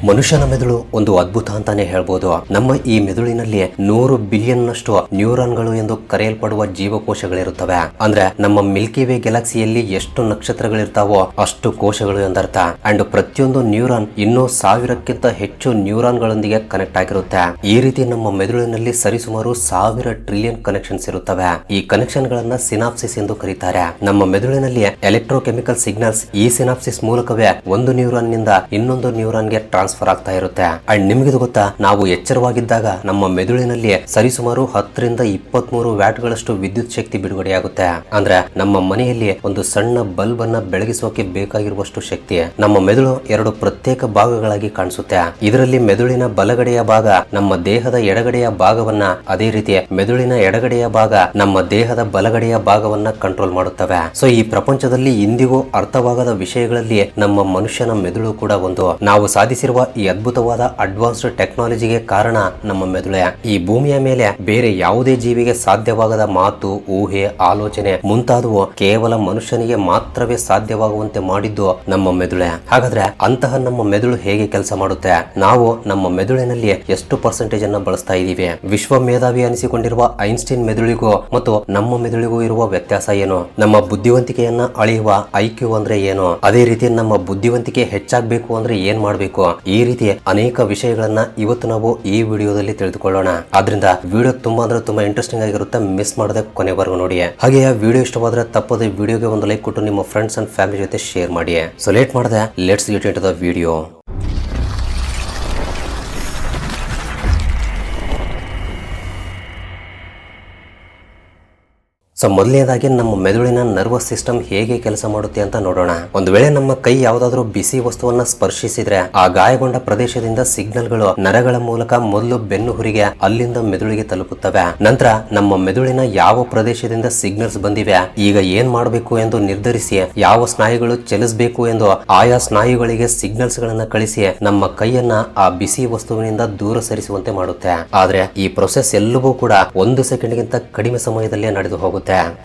ಮನುಷ್ಯನ ಮೆದುಳು ಒಂದು ಅದ್ಭುತ ಅಂತಾನೆ ಹೇಳ್ಬೋದು. ನಮ್ಮ ಈ ಮೆದುಳಿನಲ್ಲಿ 100 ಬಿಲಿಯನ್ ನಷ್ಟು ನ್ಯೂರಾನ್ಗಳು ಎಂದು ಕರೆಯಲ್ಪಡುವ ಜೀವಕೋಶಗಳಿರುತ್ತವೆ. ಅಂದ್ರೆ ನಮ್ಮ ಮಿಲ್ಕಿ ವೇ ಗ್ಯಾಲಕ್ಸಿಯಲ್ಲಿ ಎಷ್ಟು ನಕ್ಷತ್ರಗಳಿರ್ತಾವೋ ಅಷ್ಟು ಕೋಶಗಳು ಎಂದರ್ಥ. ಅಂಡ್ ಪ್ರತಿಯೊಂದು ನ್ಯೂರಾನ್ ಇನ್ನೂ 1000ಕ್ಕಿಂತ ಹೆಚ್ಚು ನ್ಯೂರಾನ್ಗಳೊಂದಿಗೆ ಕನೆಕ್ಟ್ ಆಗಿರುತ್ತೆ. ಈ ರೀತಿ ನಮ್ಮ ಮೆದುಳಿನಲ್ಲಿ ಸರಿಸುಮಾರು 1000 ಟ್ರಿಲಿಯನ್ ಕನೆಕ್ಷನ್ಸ್ ಇರುತ್ತವೆ. ಈ ಕನೆಕ್ಷನ್ ಗಳನ್ನ ಸಿನಾಪ್ಸಿಸ್ ಎಂದು ಕರೀತಾರೆ. ನಮ್ಮ ಮೆದುಳಿನಲ್ಲಿ ಎಲೆಕ್ಟ್ರೋಕೆಮಿಕಲ್ ಸಿಗ್ನಲ್ಸ್ ಈ ಸಿನಾಪ್ಸಿಸ್ ಮೂಲಕವೇ ಒಂದು ನ್ಯೂರಾನ್ ನಿಂದ ಇನ್ನೊಂದು ನ್ಯೂರಾನ್ ಗೆ ಟ್ರಾನ್ಸ್ಫರ್ ಆಗ್ತಾ ಇರುತ್ತೆ. ಅಂಡ್ ನಿಮಗಿದು ಗೊತ್ತಾ, ನಾವು ಎಚ್ಚರವಾಗಿದ್ದಾಗ ನಮ್ಮ ಮೆದುಳಿನಲ್ಲಿ ಸರಿಸುಮಾರು 10 ರಿಂದ 23 ವ್ಯಾಟ್ ಗಳಷ್ಟು ವಿದ್ಯುತ್ ಶಕ್ತಿ ಬಿಡುಗಡೆಯಾಗುತ್ತೆ. ಅಂದ್ರೆ ನಮ್ಮ ಮನೆಯಲ್ಲಿ ಒಂದು ಸಣ್ಣ ಬಲ್ಬ್ ಅನ್ನ ಬೆಳಗಿಸೋಕೆ ಬೇಕಾಗಿರುವಷ್ಟು ಶಕ್ತಿ ನಮ್ಮ ಮೆದುಳು 2 ಪ್ರತ್ಯೇಕ ಭಾಗಗಳಾಗಿ ಕಾಣಿಸುತ್ತೆ. ಇದರಲ್ಲಿ ಮೆದುಳಿನ ಬಲಗಡೆಯ ಭಾಗ ನಮ್ಮ ದೇಹದ ಎಡಗಡೆಯ ಭಾಗವನ್ನ, ಅದೇ ರೀತಿ ಮೆದುಳಿನ ಎಡಗಡೆಯ ಭಾಗ ನಮ್ಮ ದೇಹದ ಬಲಗಡೆಯ ಭಾಗವನ್ನ ಕಂಟ್ರೋಲ್ ಮಾಡುತ್ತವೆ. ಸೊ ಈ ಪ್ರಪಂಚದಲ್ಲಿ ಇಂದಿಗೂ ಅರ್ಥವಾಗದ ವಿಷಯಗಳಲ್ಲಿ ನಮ್ಮ ಮನುಷ್ಯನ ಮೆದುಳು ಕೂಡ ಒಂದು. ನಾವು ಸಾಧಿಸಿರುವ ಈ ಅದ್ಭುತವಾದ ಅಡ್ವಾನ್ಸ್ಡ್ ಟೆಕ್ನಾಲಜಿಗೆ ಕಾರಣ ನಮ್ಮ ಮೆದುಳೆ. ಈ ಭೂಮಿಯ ಮೇಲೆ ಬೇರೆ ಯಾವುದೇ ಜೀವಿಗೆ ಸಾಧ್ಯವಾಗದ ಮಾತು, ಊಹೆ, ಆಲೋಚನೆ ಮುಂತಾದವು ಕೇವಲ ಮನುಷ್ಯನಿಗೆ ಮಾತ್ರವೇ ಸಾಧ್ಯವಾಗುವಂತೆ ಮಾಡಿದ್ದು ನಮ್ಮ ಮೆದುಳೆ. ಹಾಗಾದ್ರೆ ಅಂತಹ ನಮ್ಮ ಮೆದುಳು ಹೇಗೆ ಕೆಲಸ ಮಾಡುತ್ತೆ? ನಾವು ನಮ್ಮ ಮೆದುಳಿನಲ್ಲಿ ಎಷ್ಟು ಪರ್ಸೆಂಟೇಜ್ ಅನ್ನ ಬಳಸ್ತಾ ಇದೀವಿ? ವಿಶ್ವ ಮೇಧಾವಿ ಅನಿಸಿಕೊಂಡಿರುವ ಐನ್ಸ್ಟೀನ್ ಮೆದುಳಿಗೂ ಮತ್ತು ನಮ್ಮ ಮೆದುಳಿಗೂ ಇರುವ ವ್ಯತ್ಯಾಸ ಏನು? ನಮ್ಮ ಬುದ್ಧಿವಂತಿಕೆಯನ್ನ ಅಳೆಯುವ ಐಕ್ಯೂ ಅಂದ್ರೆ ಏನು? ಅದೇ ರೀತಿ ನಮ್ಮ ಬುದ್ಧಿವಂತಿಕೆ ಹೆಚ್ಚಾಗಬೇಕು ಅಂದ್ರೆ ಏನ್ ಮಾಡಬೇಕು? ಈ ರೀತಿ ಅನೇಕ ವಿಷಯಗಳನ್ನ ಇವತ್ತು ನಾವು ಈ ವಿಡಿಯೋದಲ್ಲಿ ತಿಳಿದುಕೊಳ್ಳೋಣ. ಆದ್ರಿಂದ ವಿಡಿಯೋ ತುಂಬಾ ಇಂಟ್ರೆಸ್ಟಿಂಗ್ ಆಗಿರುತ್ತೆ. ಮಿಸ್ ಮಾಡದೆ ಕೊನೆವರೆಗೂ ನೋಡಿ. ಹಾಗೆ ವಿಡಿಯೋ ಇಷ್ಟವಾದ್ರೆ ತಪ್ಪದೆ ವಿಡಿಯೋಗೆ ಒಂದು ಲೈಕ್ ಕೊಟ್ಟು ನಿಮ್ಮ ಫ್ರೆಂಡ್ಸ್ ಅಂಡ್ ಫ್ಯಾಮಿಲಿ ಜೊತೆ ಶೇರ್ ಮಾಡಿ. ಸೊ ಲೇಟ್ ಮಾಡದೆ let's get into the video. So ಮೊದಲನೇದಾಗಿ ನಮ್ಮ ಮೆದುಳಿನ ನರ್ವಸ್ ಸಿಸ್ಟಮ್ ಹೇಗೆ ಕೆಲಸ ಮಾಡುತ್ತೆ ಅಂತ ನೋಡೋಣ. ಒಂದು ವೇಳೆ ನಮ್ಮ ಕೈ ಯಾವ್ದಾದ್ರು ಬಿಸಿ ವಸ್ತುವನ್ನ ಸ್ಪರ್ಶಿಸಿದ್ರೆ ಆ ಗಾಯಗೊಂಡ ಪ್ರದೇಶದಿಂದ ಸಿಗ್ನಲ್ಗಳು ನರಗಳ ಮೂಲಕ ಮೊದಲು ಬೆನ್ನು ಹುರಿಗೆ ಅಲ್ಲಿಂದ ಮೆದುಳಿಗೆ ತಲುಪುತ್ತವೆ. ನಂತರ ನಮ್ಮ ಮೆದುಳಿನ ಯಾವ ಪ್ರದೇಶದಿಂದ ಸಿಗ್ನಲ್ಸ್ ಬಂದಿವೆ, ಈಗ ಏನ್ ಮಾಡಬೇಕು ಎಂದು ನಿರ್ಧರಿಸಿ ಯಾವ ಸ್ನಾಯುಗಳು ಚಲಿಸಬೇಕು ಎಂದು ಆಯಾ ಸ್ನಾಯುಗಳಿಗೆ ಸಿಗ್ನಲ್ಸ್ ಗಳನ್ನ ಕಳಿಸಿ ನಮ್ಮ ಕೈಯನ್ನ ಆ ಬಿಸಿ ವಸ್ತುವಿನಿಂದ ದೂರ ಸರಿಸುವಂತೆ ಮಾಡುತ್ತೆ. ಆದ್ರೆ ಈ ಪ್ರೊಸೆಸ್ ಎಲ್ಲವೂ ಕೂಡ 1 ಸೆಕೆಂಡ್ಗಿಂತ ಕಡಿಮೆ ಸಮಯದಲ್ಲೇ ನಡೆದು ಹೋಗುತ್ತೆ.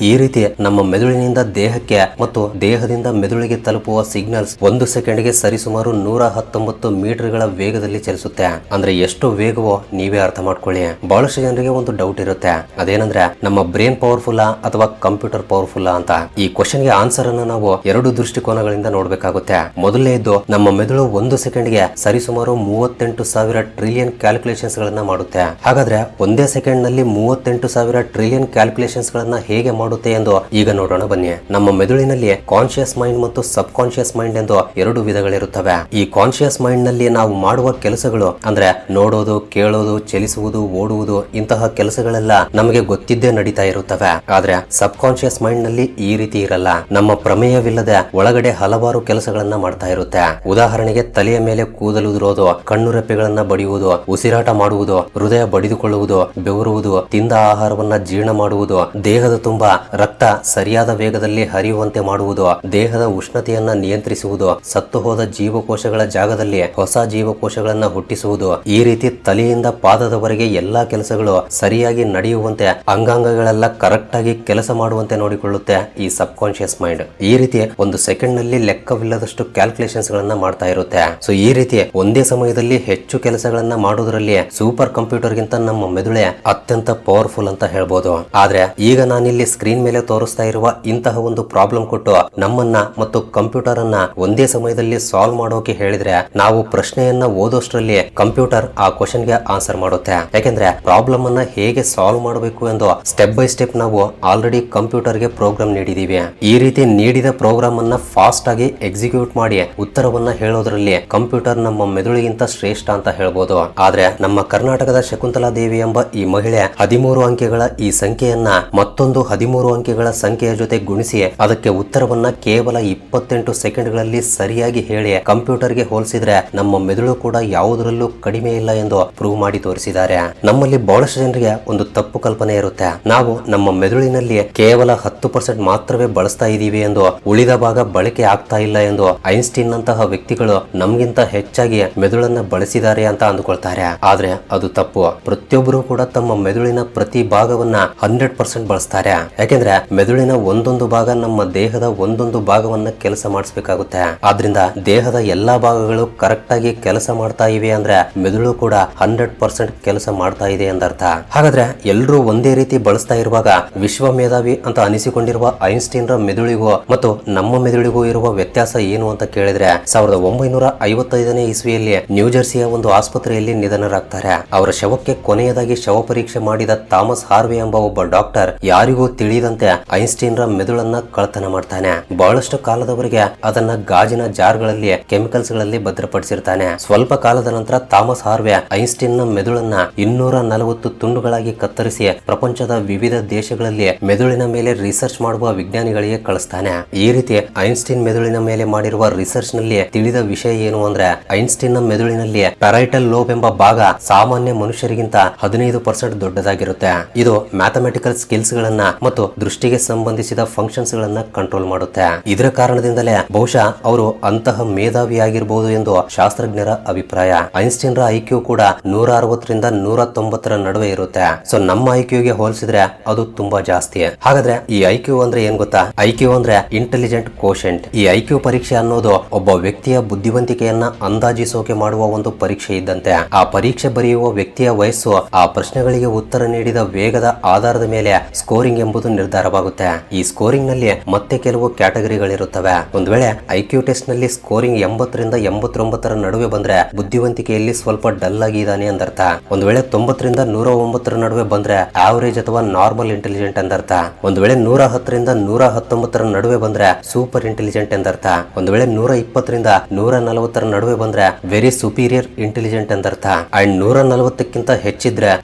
ಈ ರೀತಿ ನಮ್ಮ ಮೆದುಳಿನಿಂದ ದೇಹಕ್ಕೆ ಮತ್ತು ದೇಹದಿಂದ ಮೆದುಳಿಗೆ ತಲುಪುವ ಸಿಗ್ನಲ್ಸ್ 1 ಸೆಕೆಂಡ್ಗೆ ಸರಿಸುಮಾರು 119 ಮೀಟರ್ಗಳ ವೇಗದಲ್ಲಿ ಚಲಿಸುತ್ತೆ. ಅಂದ್ರೆ ಎಷ್ಟು ವೇಗವೋ ನೀವೇ ಅರ್ಥ ಮಾಡ್ಕೊಳ್ಳಿ. ಬಹಳಷ್ಟು ಜನರಿಗೆ ಒಂದು ಡೌಟ್ ಇರುತ್ತೆ, ಅದೇನಂದ್ರೆ ನಮ್ಮ ಬ್ರೈನ್ ಪವರ್ಫುಲ್ ಅಥವಾ ಕಂಪ್ಯೂಟರ್ ಪವರ್ಫುಲ್ ಅಂತ. ಈ ಕ್ವಶನ್ ಗೆ ಆನ್ಸರ್ ಅನ್ನು ನಾವು 2 ದೃಷ್ಟಿಕೋನಗಳಿಂದ ನೋಡ್ಬೇಕಾಗುತ್ತೆ. ಮೊದಲನೇದು, ನಮ್ಮ ಮೆದುಳು 1 ಸೆಕೆಂಡ್ಗೆ ಸರಿಸುಮಾರು 38,000 ಟ್ರಿಲಿಯನ್ ಕ್ಯಾಲ್ಕುಲೇಷನ್ಸ್ ಗಳನ್ನ ಮಾಡುತ್ತೆ. ಹಾಗಾದ್ರೆ ಒಂದೇ ಸೆಕೆಂಡ್ ನಲ್ಲಿ 38,000 ಟ್ರಿಲಿಯನ್ ಕ್ಯಾಲ್ಕುಲೇಷನ್ಸ್ ಗಳನ್ನ ಹೇಗೆ ಮಾಡುತ್ತೆ ಎಂದು ಈಗ ನೋಡೋಣ ಬನ್ನಿ. ನಮ್ಮ ಮೆದುಳಿನಲ್ಲಿ ಕಾನ್ಶಿಯಸ್ ಮೈಂಡ್ ಮತ್ತು ಸಬ್ ಕಾನ್ಶಿಯಸ್ ಮೈಂಡ್ ಎಂದು 2 ವಿಧಗಳಿರುತ್ತವೆ. ಈ ಕಾನ್ಶಿಯಸ್ ಮೈಂಡ್ ನಲ್ಲಿ ನಾವು ಮಾಡುವ ಕೆಲಸಗಳು ಅಂದ್ರೆ ನೋಡೋದು, ಕೇಳೋದು, ಚಲಿಸುವುದು, ಓಡುವುದು ಇಂತಹ ಕೆಲಸಗಳೆಲ್ಲ ನಮಗೆ ಗೊತ್ತಿದ್ದೇ ನಡೀತಾ ಇರುತ್ತವೆ. ಆದ್ರೆ ಸಬ್ ಕಾನ್ಶಿಯಸ್ ಮೈಂಡ್ ನಲ್ಲಿ ಈ ರೀತಿ ಇರಲ್ಲ. ನಮ್ಮ ಪ್ರಮೇಯವಿಲ್ಲದೆ ಒಳಗಡೆ ಹಲವಾರು ಕೆಲಸಗಳನ್ನ ಮಾಡ್ತಾ ಇರುತ್ತೆ. ಉದಾಹರಣೆಗೆ ತಲೆಯ ಮೇಲೆ ಕೂದಲು ಉದುರೋದು, ಕಣ್ಣು ರೆಪ್ಪೆಗಳನ್ನ ಬಡಿಯುವುದು, ಉಸಿರಾಟ ಮಾಡುವುದು, ಹೃದಯ ಬಡಿದುಕೊಳ್ಳುವುದು, ಬೆವರುವುದು, ತಿಂದ ಆಹಾರವನ್ನ ಜೀರ್ಣ ಮಾಡುವುದು, ದೇಹದ ತುಂಬಾ ರಕ್ತ ಸರಿಯಾದ ವೇಗದಲ್ಲಿ ಹರಿಯುವಂತೆ ಮಾಡುವುದು, ದೇಹದ ಉಷ್ಣತೆಯನ್ನ ನಿಯಂತ್ರಿಸುವುದು, ಸತ್ತು ಹೋದ ಜೀವಕೋಶಗಳ ಜಾಗದಲ್ಲಿ ಹೊಸ ಜೀವಕೋಶಗಳನ್ನ ಹುಟ್ಟಿಸುವುದು. ಈ ರೀತಿ ತಲೆಯಿಂದ ಪಾದದವರೆಗೆ ಎಲ್ಲಾ ಕೆಲಸಗಳು ಸರಿಯಾಗಿ ನಡೆಯುವಂತೆ, ಅಂಗಾಂಗಗಳೆಲ್ಲ ಕರೆಕ್ಟ್ ಆಗಿ ಕೆಲಸ ಮಾಡುವಂತೆ ನೋಡಿಕೊಳ್ಳುತ್ತೆ ಈ ಸಬ್ ಕಾನ್ಶಿಯಸ್ ಮೈಂಡ್. ಈ ರೀತಿ 1 ಸೆಕೆಂಡ್ ನಲ್ಲಿ ಲೆಕ್ಕವಿಲ್ಲದಷ್ಟು ಕ್ಯಾಲ್ಕುಲೇಷನ್ಸ್ ಗಳನ್ನ ಮಾಡ್ತಾ ಇರುತ್ತೆ. ಸೊ ಈ ರೀತಿ ಒಂದೇ ಸಮಯದಲ್ಲಿ ಹೆಚ್ಚು ಕೆಲಸಗಳನ್ನ ಮಾಡೋದ್ರಲ್ಲಿ ಸೂಪರ್ ಕಂಪ್ಯೂಟರ್ ಗಿಂತ ನಮ್ಮ ಮೆದುಳೆ ಅತ್ಯಂತ ಪವರ್ಫುಲ್ ಅಂತ ಹೇಳ್ಬೋದು. ಆದ್ರೆ ಈಗ ನಾನಿಲ್ಲಿ ಸ್ಕ್ರೀನ್ ಮೇಲೆ ತೋರಿಸ್ತಾ ಇರುವ ಇಂತಹ ಒಂದು ಪ್ರಾಬ್ಲಮ್ ಕೊಟ್ಟು ನಮ್ಮನ್ನ ಮತ್ತು ಕಂಪ್ಯೂಟರ್ ಅನ್ನ ಒಂದೇ ಸಮಯದಲ್ಲಿ ಸಾಲ್ವ್ ಮಾಡೋಕೆ ಹೇಳಿದ್ರೆ ನಾವು ಪ್ರಶ್ನೆಯನ್ನ ಓದೋಷ್ಟ್ರಲ್ಲಿ ಕಂಪ್ಯೂಟರ್ ಆ ಕ್ವಶನ್ ಗೆ ಆನ್ಸರ್ ಮಾಡುತ್ತೆ. ಯಾಕೆಂದ್ರೆ ಪ್ರಾಬ್ಲಮ್ ಅನ್ನ ಹೇಗೆ ಸಾಲ್ವ್ ಮಾಡಬೇಕು ಎಂದು ಸ್ಟೆಪ್ ಬೈ ಸ್ಟೆಪ್ ನಾವು ಆಲ್ರೆಡಿ ಕಂಪ್ಯೂಟರ್ ಗೆ ಪ್ರೋಗ್ರಾಮ್ ನೀಡಿದೀವಿ. ಈ ರೀತಿ ನೀಡಿದ ಪ್ರೋಗ್ರಾಮ್ ಅನ್ನ ಫಾಸ್ಟ್ ಆಗಿ ಎಕ್ಸಿಕ್ಯೂಟ್ ಮಾಡಿ ಉತ್ತರವನ್ನ ಹೇಳೋದ್ರಲ್ಲಿ ಕಂಪ್ಯೂಟರ್ ನಮ್ಮ ಮೆದುಳಿಗಿಂತ ಶ್ರೇಷ್ಠ ಅಂತ ಹೇಳ್ಬೋದು. ಆದ್ರೆ ನಮ್ಮ ಕರ್ನಾಟಕದ ಶಕುಂತಲಾ ದೇವಿ ಎಂಬ ಈ ಮಹಿಳೆ 13 ಅಂಕೆಗಳ ಈ ಸಂಖ್ಯೆಯನ್ನ ಮತ್ತೊಂದು 13 ಅಂಕೆಗಳ ಸಂಖ್ಯೆಯ ಜೊತೆ ಗುಣಿಸಿ ಅದಕ್ಕೆ ಉತ್ತರವನ್ನ ಕೇವಲ 28 ಸೆಕೆಂಡ್ಗಳಲ್ಲಿ ಸರಿಯಾಗಿ ಹೇಳಿ ಕಂಪ್ಯೂಟರ್ಗೆ ಹೋಲಿಸಿದ್ರೆ ನಮ್ಮ ಮೆದುಳು ಕೂಡ ಯಾವುದರಲ್ಲೂ ಕಡಿಮೆ ಇಲ್ಲ ಎಂದು ಪ್ರೂವ್ ಮಾಡಿ ತೋರಿಸಿದ್ದಾರೆ. ನಮ್ಮಲ್ಲಿ ಬಹಳಷ್ಟು ಜನರಿಗೆ ಒಂದು ತಪ್ಪು ಕಲ್ಪನೆ ಇರುತ್ತೆ, ನಾವು ನಮ್ಮ ಮೆದುಳಿನಲ್ಲಿ ಕೇವಲ 10% ಮಾತ್ರವೇ ಬಳಸ್ತಾ ಇದೀವಿ ಎಂದು, ಉಳಿದ ಭಾಗ ಬಳಕೆ ಆಗ್ತಾ ಇಲ್ಲ ಎಂದು. ಐನ್ಸ್ಟೀನ್ ನಂತಹ ವ್ಯಕ್ತಿಗಳು ನಮ್ಗಿಂತ ಹೆಚ್ಚಾಗಿ ಮೆದುಳನ್ನ ಬಳಸಿದ್ದಾರೆ ಅಂತ ಅಂದುಕೊಳ್ತಾರೆ. ಆದ್ರೆ ಅದು ತಪ್ಪು. ಪ್ರತಿಯೊಬ್ಬರು ಕೂಡ ತಮ್ಮ ಮೆದುಳಿನ ಪ್ರತಿ ಭಾಗವನ್ನ 100% ಬಳಸ್ತಾರೆ. ಆಗುತ್ತೆ. ಯಾಕೆಂದ್ರೆ ಮೆದುಳಿನ ಒಂದೊಂದು ಭಾಗ ನಮ್ಮ ದೇಹದ ಒಂದೊಂದು ಭಾಗವನ್ನ ಕೆಲಸ ಮಾಡಿಸಬೇಕಾಗುತ್ತೆ. ಆದ್ರಿಂದ ದೇಹದ ಎಲ್ಲಾ ಭಾಗಗಳು ಕರೆಕ್ಟ್ ಆಗಿ ಕೆಲಸ ಮಾಡ್ತಾ ಇವೆ ಅಂದ್ರೆ ಮೆದುಳು ಕೂಡ 100% ಕೆಲಸ ಮಾಡ್ತಾ ಇದೆ ಎಂದರ್ಥ. ಹಾಗಾದ್ರೆ ಎಲ್ಲರೂ ಒಂದೇ ರೀತಿ ಬಳಸ್ತಾ ಇರುವಾಗ ವಿಶ್ವ ಮೇಧಾವಿ ಅಂತ ಅನಿಸಿಕೊಂಡಿರುವ ಐನ್ಸ್ಟೀನ್ ರ ಮೆದುಳಿಗೂ ಮತ್ತು ನಮ್ಮ ಮೆದುಳಿಗೂ ಇರುವ ವ್ಯತ್ಯಾಸ ಏನು ಅಂತ ಕೇಳಿದ್ರೆ 1955ನೇ ಇಸ್ವಿಯಲ್ಲಿ ನ್ಯೂಜೆರ್ಸಿಯ ಒಂದು ಆಸ್ಪತ್ರೆಯಲ್ಲಿ ನಿಧನರಾಗ್ತಾರೆ. ಅವರ ಶವಕ್ಕೆ ಕೊನೆಯದಾಗಿ ಶವ ಪರೀಕ್ಷೆ ಮಾಡಿದ ಥಾಮಸ್ ಹಾರ್ವೆ ಎಂಬ ಒಬ್ಬ ಡಾಕ್ಟರ್ ಯಾರಿಗೂ ತಿಳಿಯದಂತೆ ಐನ್ಸ್ಟೀನ್ ರ ಮೆದುಳನ್ನ ಕಳ್ತನ ಮಾಡ್ತಾನೆ. ಬಹಳಷ್ಟು ಕಾಲದವರೆಗೆ ಅದನ್ನ ಗಾಜಿನ ಜಾರ್ಗಳಲ್ಲಿ ಕೆಮಿಕಲ್ಸ್ ಗಳಲ್ಲಿ ಭದ್ರಪಡಿಸಿರ್ತಾನೆ. ಸ್ವಲ್ಪ ಕಾಲದ ನಂತರ ಥಾಮಸ್ ಹಾರ್ವೆ ಐನ್ಸ್ಟೀನ್ ನ ಮೆದುಳನ್ನ 240 ತುಂಡುಗಳಾಗಿ ಕತ್ತರಿಸಿ ಪ್ರಪಂಚದ ವಿವಿಧ ದೇಶಗಳಲ್ಲಿ ಮೆದುಳಿನ ಮೇಲೆ ರಿಸರ್ಚ್ ಮಾಡುವ ವಿಜ್ಞಾನಿಗಳಿಗೆ ಕಳಿಸ್ತಾನೆ. ಈ ರೀತಿ ಐನ್ಸ್ಟೀನ್ ಮೆದುಳಿನ ಮೇಲೆ ಮಾಡಿರುವ ರಿಸರ್ಚ್ ನಲ್ಲಿ ತಿಳಿದ ವಿಷಯ ಏನು ಅಂದ್ರೆ ಐನ್ಸ್ಟೀನ್ ನ ಮೆದುಳಿನಲ್ಲಿ ಪ್ಯಾರೈಟಲ್ ಲೋಬ್ ಎಂಬ ಭಾಗ ಸಾಮಾನ್ಯ ಮನುಷ್ಯರಿಗಿಂತ 15% ದೊಡ್ಡದಾಗಿರುತ್ತೆ. ಇದು ಮ್ಯಾಥಮೆಟಿಕಲ್ ಸ್ಕಿಲ್ಸ್ ಗಳನ್ನ ಮತ್ತು ದೃಷ್ಟಿಗೆ ಸಂಬಂಧಿಸಿದ ಫಂಕ್ಷನ್ಸ್ ಗಳನ್ನ ಕಂಟ್ರೋಲ್ ಮಾಡುತ್ತೆ. ಇದರ ಕಾರಣದಿಂದಲೇ ಬಹುಶಃ ಅವರು ಅಂತಹ ಮೇಧಾವಿಯಾಗಿರಬಹುದು ಎಂದು ಶಾಸ್ತ್ರಜ್ಞರ ಅಭಿಪ್ರಾಯ. ಐನ್ಸ್ಟೀನ್ ರ ಐಕ್ಯೂ ಕೂಡ 160ರಿಂದ 190 ನಡುವೆ ಇರುತ್ತೆ. ಸೊ ನಮ್ಮ ಐಕ್ಯೂಗೆ ಹೋಲಿಸಿದ್ರೆ ಅದು ತುಂಬಾ ಜಾಸ್ತಿ. ಹಾಗಾದ್ರೆ ಈ ಐಕ್ಯೂ ಅಂದ್ರೆ ಏನ್ ಗೊತ್ತಾ? ಐಕ್ಯೂ ಅಂದ್ರೆ ಇಂಟೆಲಿಜೆಂಟ್ ಕೋಶೆಂಟ್. ಈ ಐಕ್ಯೂ ಪರೀಕ್ಷೆ ಅನ್ನೋದು ಒಬ್ಬ ವ್ಯಕ್ತಿಯ ಬುದ್ಧಿವಂತಿಕೆಯನ್ನ ಅಂದಾಜಿಸೋಕೆ ಮಾಡುವ ಒಂದು ಪರೀಕ್ಷೆ ಇದ್ದಂತೆ. ಆ ಪರೀಕ್ಷೆ ಬರೆಯುವ ವ್ಯಕ್ತಿಯ ವಯಸ್ಸು ಆ ಪ್ರಶ್ನೆಗಳಿಗೆ ಉತ್ತರ ನೀಡಿದ ವೇಗದ ಆಧಾರದ ಮೇಲೆ ಸ್ಕೋರಿಂಗ್ ಎಂಬುದು ನಿರ್ಧಾರವಾಗುತ್ತೆ. ಈ ಸ್ಕೋರಿಂಗ್ ನಲ್ಲಿ ಮತ್ತೆ ಕೆಲವು ಕ್ಯಾಟಗರಿಗಳಿರುತ್ತವೆ. ಒಂದು ವೇಳೆ ಐಕ್ಯೂ ಟೆಸ್ಟ್ ನಲ್ಲಿ ಸ್ಕೋರಿಂಗ್ 80ರಿಂದ 89 ನಡುವೆ ಬಂದ್ರೆ ಬುದ್ಧಿವಂತಿಕೆಯಲ್ಲಿ ಸ್ವಲ್ಪ ಡಲ್ ಆಗಿದ್ದಾನೆ ಅಂದರ್ಥ. ಒಂದು ವೇಳೆ 90ರಿಂದ 109 ನಡುವೆ ಬಂದ್ರೆ ಆವರೇಜ್ ಅಥವಾ ನಾರ್ಮಲ್ ಇಂಟೆಲಿಜೆಂಟ್ ಎಂದರ್ಥ. ಒಂದು ವೇಳೆ 110ರಿಂದ 119 ನಡುವೆ ಬಂದ್ರೆ ಸೂಪರ್ ಇಂಟೆಲಿಜೆಂಟ್ ಎಂದರ್ಥ. ಒಂದು ವೇಳೆ 120ರಿಂದ 140 ನಡುವೆ ಬಂದ್ರೆ ವೆರಿ ಸುಪೀರಿಯರ್ ಇಂಟೆಲಿಜೆಂಟ್ ಎಂದರ್ಥ. ಅಂಡ್ 140ಕ್ಕಿಂತ ಹೆಚ್ಚಿದ್ರೆ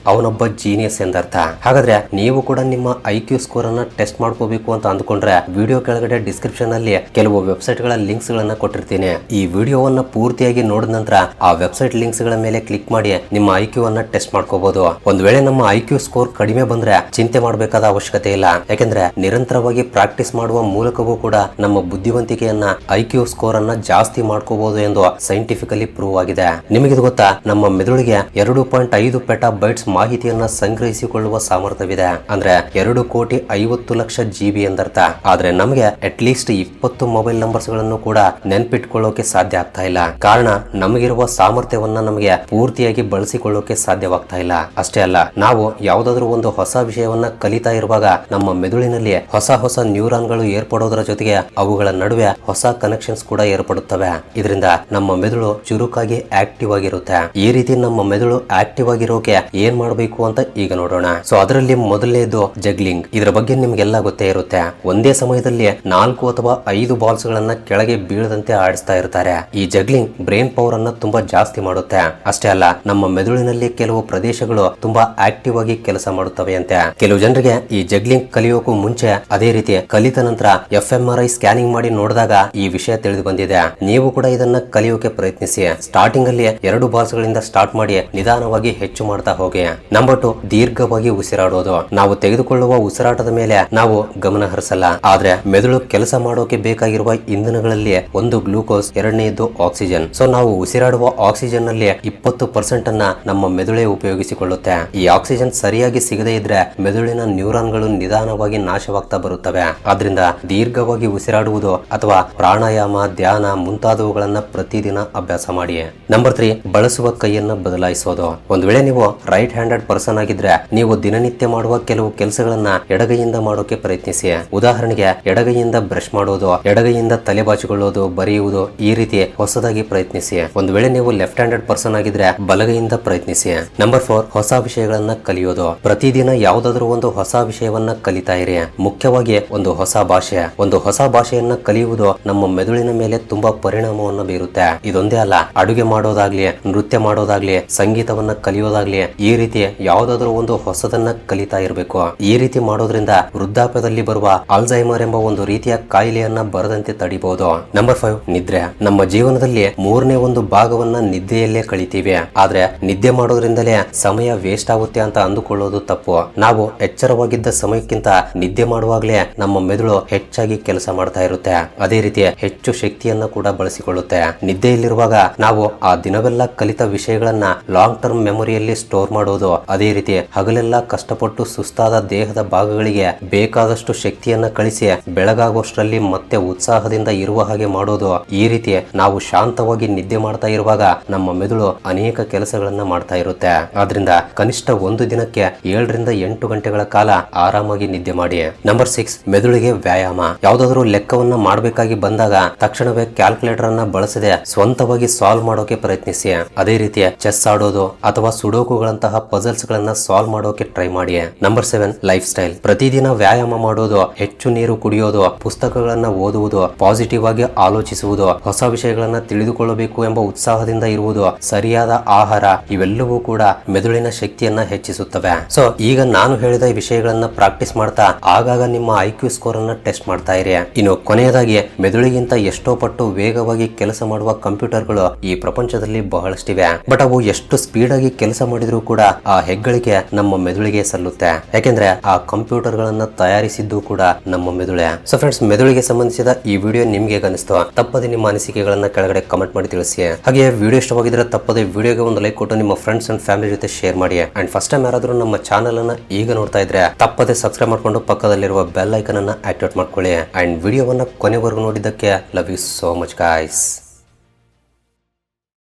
ಅವನೊಬ್ಬ ಜೀನಿಯಸ್ ಎಂದರ್ಥ. ಹಾಗಾದ್ರೆ ನೀವು ಕೂಡ ನಿಮ್ಮ ಐಕ್ಯೂ ಸ್ಕೋರ್ ಅನ್ನ ಟೆಸ್ಟ್ ಮಾಡ್ಕೋಬೇಕು ಅಂತ ಅಂದ್ಕೊಂಡ್ರೆ ವಿಡಿಯೋ ಕೆಳಗಡೆ ಡಿಸ್ಕ್ರಿಪ್ಷನ್ ಅಲ್ಲಿ ಕೆಲವು ವೆಬ್ಸೈಟ್ ಗಳ ಲಿಂಕ್ಸ್ ಗಳನ್ನ ಕೊಟ್ಟಿರ್ತೀನಿ. ಈ ವಿಡಿಯೋವನ್ನ ಪೂರ್ತಿಯಾಗಿ ನೋಡಿದ ನಂತರ ಆ ವೆಬ್ಸೈಟ್ ಲಿಂಕ್ಸ್ ಗಳ ಮೇಲೆ ಕ್ಲಿಕ್ ಮಾಡಿ ನಿಮ್ಮ ಐಕ್ಯೂ ಅನ್ನ ಟೆಸ್ಟ್ ಮಾಡ್ಕೋಬಹುದು. ಒಂದು ವೇಳೆ ನಮ್ಮ ಐಕ್ಯೂ ಸ್ಕೋರ್ ಕಡಿಮೆ ಬಂದ್ರೆ ಚಿಂತೆ ಮಾಡಬೇಕಾದ ಅವಶ್ಯಕತೆ ಇಲ್ಲ. ಯಾಕಂದ್ರೆ ನಿರಂತರವಾಗಿ ಪ್ರಾಕ್ಟೀಸ್ ಮಾಡುವ ಮೂಲಕವೂ ಕೂಡ ನಮ್ಮ ಬುದ್ಧಿವಂತಿಕೆಯನ್ನ ಐಕ್ಯೂ ಸ್ಕೋರ್ ಅನ್ನ ಜಾಸ್ತಿ ಮಾಡ್ಕೋಬಹುದು ಎಂದು ಸೈಂಟಿಫಿಕಲಿ ಪ್ರೂವ್ ಆಗಿದೆ. ನಿಮಗಿದು ಗೊತ್ತಾ? ನಮ್ಮ ಮೆದುಳಿಗೆ 2.5 ಪೆಟಾಬೈಟ್ಸ್ ಮಾಹಿತಿಯನ್ನ ಸಂಗ್ರಹಿಸಿಕೊಳ್ಳುವ ಸಾಮರ್ಥ್ಯವಿದೆ. ಅಂದ್ರೆ 2,50,00,000 GB ಎಂದರ್ಥ. ಆದ್ರೆ ನಮಗೆ ಅಟ್ ಲೀಸ್ಟ್ 20 ಮೊಬೈಲ್ ನಂಬರ್ಸ್ ಗಳನ್ನು ಕೂಡ ನೆನ್ಪಿಟ್ಕೊಳ್ಳೋಕೆ ಸಾಧ್ಯ ಆಗ್ತಾ ಇಲ್ಲ. ಕಾರಣ ನಮಗಿರುವ ಸಾಮರ್ಥ್ಯವನ್ನ ನಮಗೆ ಪೂರ್ತಿಯಾಗಿ ಬಳಸಿಕೊಳ್ಳೋಕೆ ಸಾಧ್ಯವಾಗ್ತಾ ಇಲ್ಲ. ಅಷ್ಟೇ ಅಲ್ಲ, ನಾವು ಯಾವುದಾದ್ರೂ ಒಂದು ಹೊಸ ವಿಷಯವನ್ನ ಕಲಿತಾ ಇರುವಾಗ ನಮ್ಮ ಮೆದುಳಿನಲ್ಲಿ ಹೊಸ ನ್ಯೂರಾನ್ಗಳು ಏರ್ಪಡೋದರ ಜೊತೆಗೆ ಅವುಗಳ ನಡುವೆ ಹೊಸ ಕನೆಕ್ಷನ್ಸ್ ಕೂಡ ಏರ್ಪಡುತ್ತವೆ. ಇದರಿಂದ ನಮ್ಮ ಮೆದುಳು ಚುರುಕಾಗಿ ಆಕ್ಟಿವ್ ಆಗಿರುತ್ತೆ. ಈ ರೀತಿ ನಮ್ಮ ಮೆದುಳು ಆಕ್ಟಿವ್ ಆಗಿರೋಕೆ ಏನ್ ಮಾಡಬೇಕು ಅಂತ ಈಗ ನೋಡೋಣ. ಸೊ ಅದರಲ್ಲಿ ಮೊದಲನೇದು ಜಗ್ಲಿಂಗ್. ಇದರ ಬಗ್ಗೆ ನಿಮ್ಗೆಲ್ಲ ಗೊತ್ತೇ ಇರುತ್ತೆ. ಒಂದೇ ಸಮಯದಲ್ಲಿ 4 ಅಥವಾ 5 ಬಾಲ್ಸ್ ಗಳನ್ನ ಕೆಳಗೆ ಬೀಳದಂತೆ ಆಡಿಸ್ತಾ ಇರ್ತಾರೆ. ಈ ಜಗ್ಲಿಂಗ್ ಬ್ರೈನ್ ಪವರ್ ಅನ್ನ ತುಂಬಾ ಜಾಸ್ತಿ ಮಾಡುತ್ತೆ. ಅಷ್ಟೇ ಅಲ್ಲ, ನಮ್ಮ ಮೆದುಳಿನಲ್ಲಿ ಕೆಲವು ಪ್ರದೇಶಗಳು ತುಂಬಾ ಆಕ್ಟಿವ್ ಆಗಿ ಕೆಲಸ ಮಾಡುತ್ತವೆ ಅಂತೆ. ಕೆಲವು ಜನರಿಗೆ ಈ ಜಗ್ಲಿಂಗ್ ಕಲಿಯೋಕು ಮುಂಚೆ ಅದೇ ರೀತಿ ಕಲಿತ ನಂತರ FMRI ಸ್ಕ್ಯಾನಿಂಗ್ ಮಾಡಿ ನೋಡಿದಾಗ ಈ ವಿಷಯ ತಿಳಿದು ಬಂದಿದೆ. ನೀವು ಕೂಡ ಇದನ್ನ ಕಲಿಯೋಕೆ ಪ್ರಯತ್ನಿಸಿ. ಸ್ಟಾರ್ಟಿಂಗ್ ಅಲ್ಲಿ 2 ಬಾಲ್ಸ್ ಗಳಿಂದ ಸ್ಟಾರ್ಟ್ ಮಾಡಿ ನಿಧಾನವಾಗಿ ಹೆಚ್ಚು ಮಾಡ್ತಾ ಹೋಗಿ. ನಂಬರ್ 2, ದೀರ್ಘವಾಗಿ ಉಸಿರಾಡೋದು. ನಾವು ತೆಗೆದುಕೊಳ್ಳುವ ಉಸಿರಾಟದ ಮೇಲೆ ನಾವು ಗಮನ ಹರಿಸಲ್ಲ. ಆದ್ರೆ ಮೆದುಳು ಕೆಲಸ ಮಾಡೋಕೆ ಬೇಕಾಗಿರುವ ಇಂಧನಗಳಲ್ಲಿ ಒಂದು ಗ್ಲೂಕೋಸ್, ಎರಡನೆಯದು ಆಕ್ಸಿಜನ್. ಸೊ ನಾವು ಉಸಿರಾಡುವ ಆಕ್ಸಿಜನ್ ನಲ್ಲಿ 20% ಅನ್ನ ನಮ್ಮ ಮೆದುಳೇ ಉಪಯೋಗಿಸಿಕೊಳ್ಳುತ್ತೆ. ಈ ಆಕ್ಸಿಜನ್ ಸರಿಯಾಗಿ ಸಿಗದೇ ಇದ್ರೆ ಮೆದುಳಿನ ನ್ಯೂರಾನ್ಗಳು ನಿಧಾನವಾಗಿ ನಾಶವಾಗ್ತಾ ಬರುತ್ತವೆ. ಆದ್ರಿಂದ ದೀರ್ಘವಾಗಿ ಉಸಿರಾಡುವುದು ಅಥವಾ ಪ್ರಾಣಾಯಾಮ, ಧ್ಯಾನ ಮುಂತಾದವುಗಳನ್ನ ಪ್ರತಿದಿನ ಅಭ್ಯಾಸ ಮಾಡಿ. ನಂಬರ್ 3, ಬಳಸುವ ಕೈಯನ್ನ ಬದಲಾಯಿಸೋದು. ಒಂದು ವೇಳೆ ನೀವು ರೈಟ್ ಹ್ಯಾಂಡೆಡ್ ಪರ್ಸನ್ ಆಗಿದ್ರೆ ನೀವು ದಿನನಿತ್ಯ ಮಾಡುವ ಕೆಲವು ಕೆಲಸಗಳನ್ನ ಎಡಗೈಯಿಂದ ಮಾಡೋಕೆ ಪ್ರಯತ್ನಿಸಿ. ಉದಾಹರಣೆಗೆ ಎಡಗೈಯಿಂದ ಬ್ರಷ್ ಮಾಡೋದು, ಎಡಗೈಯಿಂದ ತಲೆ ಬಾಚಿಕೊಳ್ಳೋದು, ಬರೆಯುವುದು, ಈ ರೀತಿ ಹೊಸದಾಗಿ ಪ್ರಯತ್ನಿಸಿ. ಒಂದು ವೇಳೆ ನೀವು ಲೆಫ್ಟ್ ಹ್ಯಾಂಡೆಡ್ ಪರ್ಸನ್ ಆಗಿದ್ರೆ ಬಲಗೈಯಿಂದ ಪ್ರಯತ್ನಿಸಿ. ನಂಬರ್ 4, ಹೊಸ ವಿಷಯಗಳನ್ನ ಕಲಿಯೋದು. ಪ್ರತಿದಿನ ಯಾವುದಾದ್ರೂ ಒಂದು ಹೊಸ ವಿಷಯವನ್ನ ಕಲಿತಾ ಇರಿ. ಮುಖ್ಯವಾಗಿ ಒಂದು ಹೊಸ ಭಾಷೆ. ಒಂದು ಹೊಸ ಭಾಷೆಯನ್ನ ಕಲಿಯುವುದು ನಮ್ಮ ಮೆದುಳಿನ ಮೇಲೆ ತುಂಬಾ ಪರಿಣಾಮವನ್ನು ಬೀರುತ್ತೆ. ಇದೊಂದೇ ಅಲ್ಲ, ಅಡುಗೆ ಮಾಡೋದಾಗ್ಲಿ, ನೃತ್ಯ ಮಾಡೋದಾಗ್ಲಿ, ಸಂಗೀತವನ್ನ ಕಲಿಯೋದಾಗ್ಲಿ, ಈ ರೀತಿ ಯಾವುದಾದ್ರೂ ಒಂದು ಹೊಸದನ್ನ ಕಲಿತಾ ಇರಬೇಕು. ಈ ರೀತಿ ಮಾಡೋದ್ರಿಂದ ವೃದ್ಧಾಪ್ಯದಲ್ಲಿ ಬರುವ ಆಲ್ಝೈಮರ್ ಎಂಬ ಒಂದು ರೀತಿಯ ಕಾಯಿಲೆಯನ್ನ ಬರದಂತೆ ತಡಿಬಹುದು. ನಂಬರ್ 5, ನಿದ್ರೆ. ನಮ್ಮ ಜೀವನದಲ್ಲಿ 3ನೇ ಒಂದು ಭಾಗವನ್ನ ನಿದ್ದೆಯಲ್ಲೇ ಕಳಿತೀವಿ. ಆದ್ರೆ ನಿದ್ದೆ ಮಾಡೋದ್ರಿಂದಲೇ ಸಮಯ ವೇಸ್ಟ್ ಆಗುತ್ತೆ ಅಂತ ಅಂದುಕೊಳ್ಳೋದು ತಪ್ಪು. ನಾವು ಎಚ್ಚರವಾಗಿದ್ದ ಸಮಯಕ್ಕಿಂತ ನಿದ್ದೆ ಮಾಡುವಾಗಲೇ ನಮ್ಮ ಮೆದುಳು ಹೆಚ್ಚಾಗಿ ಕೆಲಸ ಮಾಡ್ತಾ ಇರುತ್ತೆ. ಅದೇ ರೀತಿ ಹೆಚ್ಚು ಶಕ್ತಿಯನ್ನ ಕೂಡ ಬಳಸಿಕೊಳ್ಳುತ್ತೆ. ನಿದ್ದೆಯಲ್ಲಿರುವಾಗ ನಾವು ಆ ದಿನವೆಲ್ಲ ಕಲಿತ ವಿಷಯಗಳನ್ನ ಲಾಂಗ್ ಟರ್ಮ್ ಮೆಮೊರಿಯಲ್ಲಿ ಸ್ಟೋರ್ ಮಾಡೋದು. ಅದೇ ರೀತಿ ಹಗಲೆಲ್ಲ ಕಷ್ಟಪಟ್ಟು ಸುಸ್ತಾದ ದೇಹದ ಭಾಗಗಳಿಗೆ ಬೇಕಾದಷ್ಟು ಶಕ್ತಿಯನ್ನ ಕಳಿಸಿ ಬೆಳಗಾಗುವಷ್ಟರಲ್ಲಿ ಮತ್ತೆ ಉತ್ಸಾಹದಿಂದ ಇರುವ ಹಾಗೆ ಮಾಡೋದು. ಈ ರೀತಿ ನಾವು ಶಾಂತವಾಗಿ ನಿದ್ದೆ ಮಾಡ್ತಾ ಇರುವಾಗ ನಮ್ಮ ಮೆದುಳು ಅನೇಕ ಕೆಲಸಗಳನ್ನ ಮಾಡ್ತಾ ಇರುತ್ತೆ. ಆದ್ರಿಂದ ಕನಿಷ್ಠ ಒಂದು ದಿನಕ್ಕೆ 7 ರಿಂದ 8 ಗಂಟೆಗಳ ಕಾಲ ಆರಾಮಾಗಿ ನಿದ್ದೆ ಮಾಡಿ. ನಂಬರ್ 6, ಮೆದುಳಿಗೆ ವ್ಯಾಯಾಮ. ಯಾವ್ದಾದ್ರು ಲೆಕ್ಕವನ್ನ ಮಾಡಬೇಕಾಗಿ ಬಂದಾಗ ತಕ್ಷಣವೇ ಕ್ಯಾಲ್ಕುಲೇಟರ್ ಅನ್ನ ಬಳಸದೆ ಸ್ವಂತವಾಗಿ ಸಾಲ್ವ್ ಮಾಡೋಕೆ ಪ್ರಯತ್ನಿಸಿ. ಅದೇ ರೀತಿ ಚೆಸ್ ಆಡೋದು ಅಥವಾ ಸುಡೋಕುಗಳಂತಹ ಪಜಲ್ಸ್ ಗಳನ್ನ ಸಾಲ್ವ್ ಮಾಡೋಕೆ ಟ್ರೈ ಮಾಡಿ. Number 7, life style. ಪ್ರತಿದಿನ ವ್ಯಾಯಾಮ ಮಾಡೋದು, ಹೆಚ್ಚು ನೀರು ಕುಡಿಯೋದು, ಪುಸ್ತಕಗಳನ್ನ ಓದುವುದು, ಪಾಸಿಟಿವ್ ಆಗಿ ಆಲೋಚಿಸುವುದು, ಹೊಸ ವಿಷಯಗಳನ್ನ ತಿಳಿದುಕೊಳ್ಳಬೇಕು ಎಂಬ ಉತ್ಸಾಹದಿಂದ ಇರುವುದು, ಸರಿಯಾದ ಆಹಾರ, ಇವೆಲ್ಲವೂ ಕೂಡ ಮೆದುಳಿನ ಶಕ್ತಿಯನ್ನ ಹೆಚ್ಚಿಸುತ್ತವೆ. ಸೊ ಈಗ ನಾನು ಹೇಳಿದ ಈ ವಿಷಯಗಳನ್ನ ಪ್ರಾಕ್ಟೀಸ್ ಮಾಡ್ತಾ ಆಗಾಗ ನಿಮ್ಮ IQ ಸ್ಕೋರ್ ಅನ್ನ ಟೆಸ್ಟ್ ಮಾಡ್ತಾ ಇರಿ. ಇನ್ನು ಕೊನೆಯದಾಗಿ ಮೆದುಳಿಗಿಂತ ಎಷ್ಟೋ ಪಟ್ಟು ವೇಗವಾಗಿ ಕೆಲಸ ಮಾಡುವ ಕಂಪ್ಯೂಟರ್ಗಳು ಈ ಪ್ರಪಂಚದಲ್ಲಿ ಬಹಳಷ್ಟಿವೆ. ಬಟ್ ಅವು ಎಷ್ಟು ಸ್ಪೀಡ್ ಆಗಿ ಕೆಲಸ ಮಾಡಿದ್ರು ಕೂಡ ಆ ಹೆಗ್ಗಳಿಕೆ ನಮ್ಮ ಮೆದುಳಿಗೆ ಸಲ್ಲುತ್ತೆ. ಯಾಕೆಂದ್ರೆ ಆ ಕಂಪ್ಯೂಟರ್ ಗಳನ್ನ ತಯಾರಿಸಿದ್ದು ಕೂಡ ನಮ್ಮ ಮೆದುಳೆ. ಸೊ ಫ್ರೆಂಡ್ಸ್, ಮೆದುಳಿಗೆ ಸಂಬಂಧಿಸಿದ ಈ ವಿಡಿಯೋ ನಿಮ್ಗೆ ಅನಿಸ್ತು? ತಪ್ಪದೆ ನಿಮ್ಮ ಅನಿಸಿಕೆಗಳನ್ನ ಕೆಳಗಡೆ ಕಮೆಂಟ್ ಮಾಡಿ ತಿಳಿಸಿ. ಹಾಗೆ ವಿಡಿಯೋ ಇಷ್ಟವಾಗಿದ್ರೆ ತಪ್ಪದೆ ವಿಡಿಯೋಗೆ ಒಂದು ಲೈಕ್ ಕೊಟ್ಟು ನಿಮ್ಮ ಫ್ರೆಂಡ್ಸ್ ಅಂಡ್ ಫ್ಯಾಮಿಲಿ ಜೊತೆ ಶೇರ್ ಮಾಡಿ. ಅಂಡ್ ಫಸ್ಟ್ ಟೈಮ್ ಯಾರಾದ್ರೂ ನಮ್ಮ ಚಾನಲ್ ಅನ್ನ ಈಗ ನೋಡ್ತಾ ಇದ್ರೆ ತಪ್ಪದೆ ಸಬ್ಸ್ಕ್ರೈಬ್ ಮಾಡ್ಕೊಂಡು ಪಕ್ಕದಲ್ಲಿರುವ ಬೆಲ್ ಐಕನ್ ಅನ್ನ ಆಕ್ಟಿವೇಟ್ ಮಾಡ್ಕೊಳ್ಳಿ. ಅಂಡ್ ವಿಡಿಯೋವನ್ನ ಕೊನೆವರೆಗೂ ನೋಡಿದ್ದಕ್ಕೆ love you so much guys.